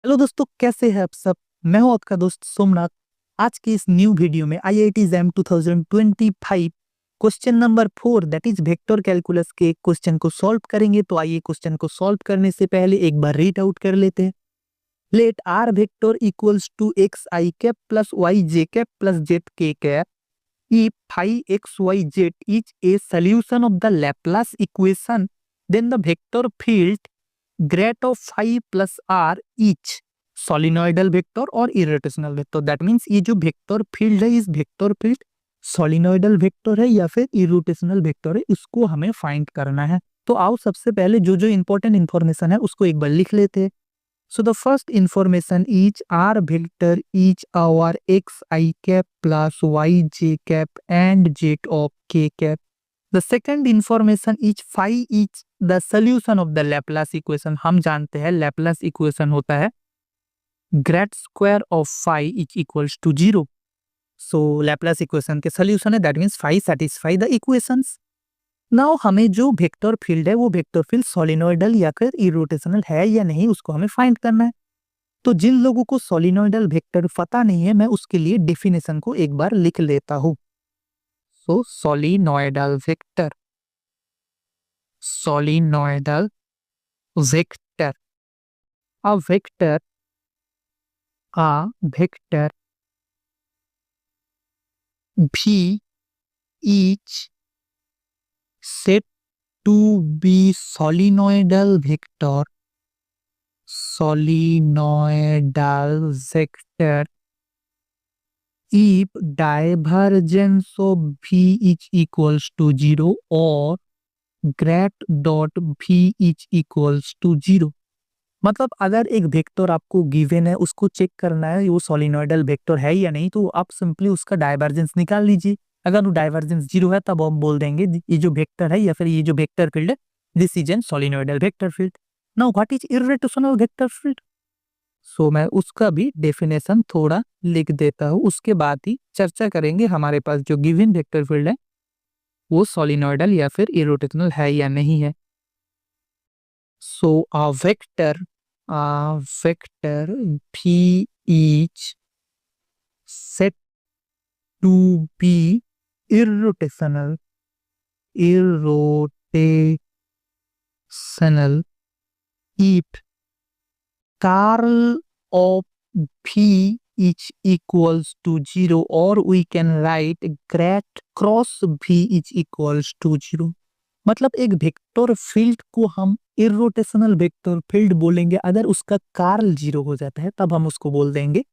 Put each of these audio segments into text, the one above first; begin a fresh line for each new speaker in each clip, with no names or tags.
Hello दोस्तों, कैसे हैं आप सब। मैं हूं आपका दोस्त सोमनाथ। आज की इस न्यू वीडियो में IIT exam 2025 question number 4 that is vector calculus के एक क्वेश्चन को सॉल्व करेंगे। तो आइए क्वेश्चन को सॉल्व करने से पहले एक बार रीड आउट कर लेते हैं। Let R vector equals to X I cap plus Y J cap plus Z K cap if phi x y z is a solution of the Laplace equation, then the vector field grad of phi plus r each solenoidal vector और irrotational vector. That means ये जो vector field है, इस vector field सोलिनॉइडल vector है या फिर irrotational vector है, इसको हमें फाइंड करना है। तो आओ सबसे पहले जो जो इंपॉर्टेंट इंफॉर्मेशन है उसको एक बार लिख लेते हैं। So the first information is R vector is our xi cap plus yj cap and z of k cap. The second information is phi is the solution of the Laplace equation. हम जानते हैं Laplace equation होता है grad square of phi is equals to 0. So Laplace equation के solution है, that means phi satisfy the equations. Now हमें जो vector field है वो वेक्टर फील्ड सोलिनॉइडल या फिर इरोटेशनल है या नहीं, उसको हमें फाइंड करना है। तो जिन लोगों को सोलिनॉइडल वेक्टर पता नहीं है, मैं उसके लिए डेफिनेशन को एक बार लिख लेता हूं। So solenoidal vector, solenoidal vector, a vector, a vector भी is said to be solenoidal vector, solenoidal vector if divergence of v is equals to 0 or grad dot v is equals to 0। मतलब अगर एक vector आपको given है, उसको check करना है वो सोलिनॉइडल वेक्टर है या नहीं, तो आप सिंपली उसका डाइवर्जेंस निकाल लीजिए। अगर वो डाइवर्जेंस 0 है तब हम बोल देंगे ये जो वेक्टर है या फिर ये जो वेक्टर फील्ड है, this is an solenoidal vector field. Now what is irrotational vector field? So मैं उसका भी डेफिनेशन थोड़ा लिख देता हूँ, उसके बाद ही चर्चा करेंगे हमारे पास जो गिवन वेक्टर फील्ड है वो सोलिनॉइडल या फिर इरोटेशनल है या नहीं है। सो वेक्टर भी is said to be irrotational, irrotational if curl of v is equals to 0 or we can write grad cross v is equals to 0। मतलब एक वेक्टर फील्ड को हम इरोटेशनल वेक्टर फील्ड बोलेंगे अगर उसका कार्ल 0 हो जाता है, तब हम उसको बोल देंगे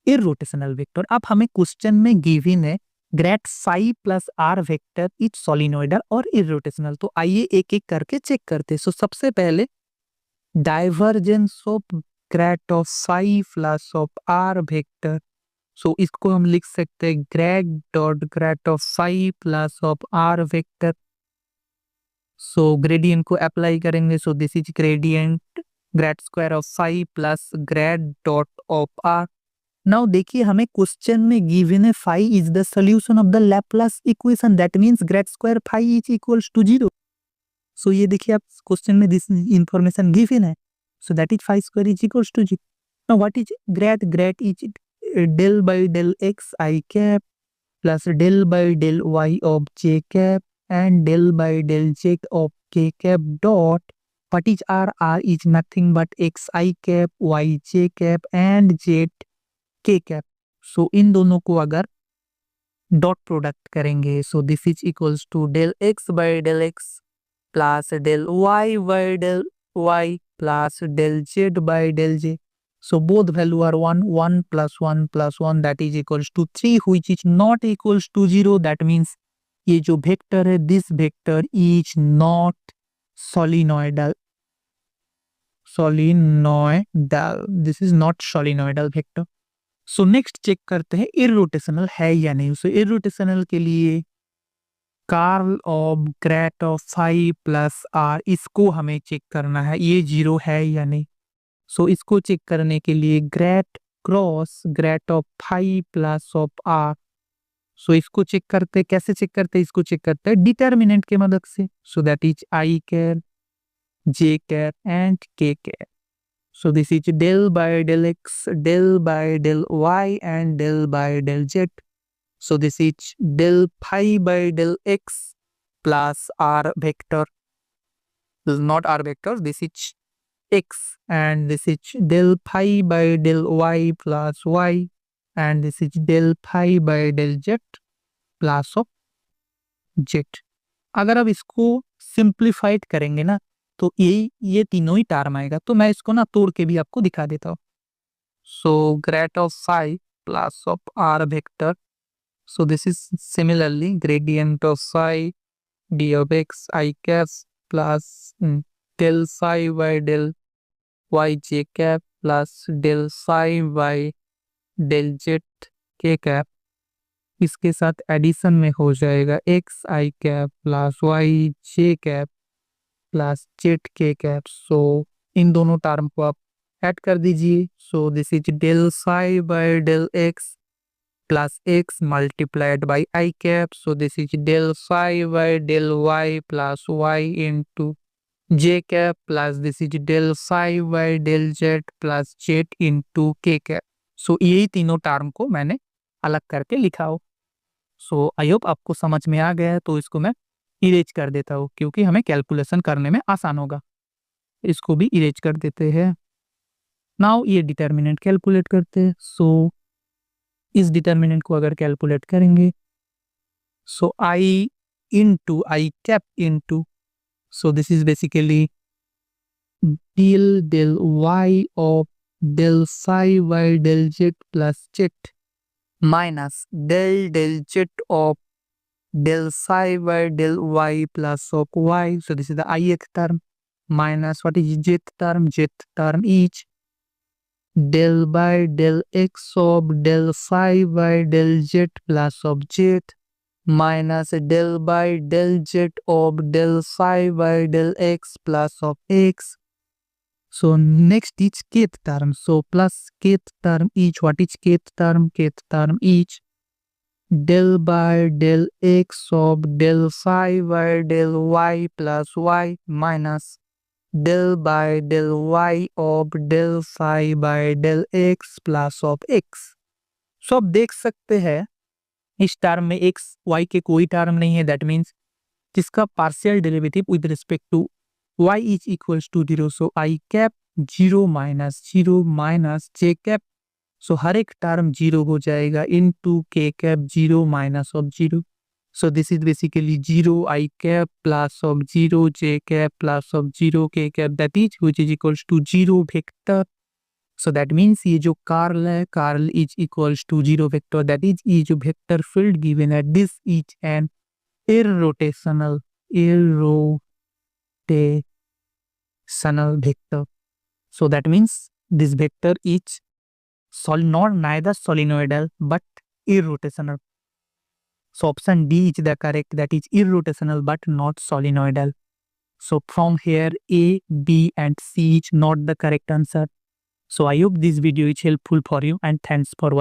इरोटेशनल वेक्टर। अब हमें क्वेश्चन में गिवन है grad phi plus r vector is solenoidal और इरोटेशनल। तो आइए एक एक करके चेक करते हैं। सो सबसे पहले divergence of grad of phi plus of are vector. So इसको हम लिख सकते हैं grad dot grad of phi plus of are vector. So gradient को अप्लाई करेंगे। So this is gradient grad square of phi plus grad dot of r. Now देखिए हमें question में गिवन है phi is the solution of the Laplace equation, that means grad square phi is equals to 0। सो ये देखिए आप question में this information given है। So that is phi square is equals to 0. Now what is grad? Grad is del by del x I cap plus del by del y of j cap and del by del z of k cap dot. What is r? R is nothing but x I cap, y j cap and z k cap. So इन दोनों को अगर dot product करेंगे, so this is equals to del x by del x plus del y by del y plus del z by del z. So both value are 1, 1 plus 1 plus 1 that is equals to 3, which is not equals to 0. That means ये जो vector है, this vector is not solenoidal. Solenoidal. This is not solenoidal vector. So next check करते हैं irrotational है या नहीं। So irrotational के लिए curl of grad of phi plus R, इसको हमें चेक करना है ये 0 है या नहीं। सो इसको चेक करने के लिए grad cross grad of phi plus of r. So इसको चेक करते, कैसे चेक करते, इसको चेक करते हैं डिटर्मिनेंट के मदद से। So that is I cap, J cap and K cap. So this is del by del x, del by del y, and del by del z. So this is del phi by del x plus r vector. This is not r vector, this is x, and this is del phi by del y plus y, and this is del phi by del z plus of z. अगर अब इसको simplified करेंगे ना तो ये तीनों ही term आएगा। तो मैं इसको ना तोड़ के भी आपको दिखा देता हूँ। So grad of phi plus of are vector, so this is similarly gradient of phi d of x I cap plus del phi by del y j cap plus del phi by del z k cap, इसके साथ addition में हो जाएगा x I cap plus y j cap plus z k cap। सो इन दोनों term को आप add कर दीजिए। सो this is del phi by del x plus x multiplied by I cap. So this is del phi by del y plus y into j cap plus this is del phi by del z plus z into k cap. So यही तीनों term को मैंने अलग करके लिखा हो। सो I hope आपको समझ में आ गया है। तो इसको मैं इरेज कर देता हूँ क्योंकि हमें कैलकुलेशन करने में आसान होगा। इसको भी इरेज कर देते हैं। नाउ ये डिटर्मिनेंट कैलकुलेट करते हैं। सो इस डिटर्मिनेंट को अगर कैलकुलेट करेंगे so i into i cap into, so this is basically del y of del phi by del z plus z minus del z of del phi by del y plus of y. So this is the ith term minus what is jth term? Jth term is del by del x of del phi by del z plus of z minus del by del z of del phi by del x plus of x. So next is kth term. So plus kth term is what is kth term? Kth term is del by del x of del phi by del y plus y minus del by del y of del phi by del x plus of x. सो अब देख सकते हैं इस term में x y के कोई term नहीं है। दैट मीन्स जिसका partial derivative with respect to y is equals to 0। So i cap 0 minus j cap, so हर एक टर्म 0 हो जाएगा into k cap 0 minus of 0। So this is basically 0 I cap plus of 0 j cap plus of 0 k cap, that is which is equals to 0 vector. So that means ये जो curl है, curl is equals to 0 vector, that is ये जो vector field given है, this is an irrotational vector. So that means this vector is neither solenoidal but irrotational. So option D is the correct, that is irrotational but not solenoidal. So from here A, B and C is not the correct answer. So I hope this video is helpful for you and thanks for watching.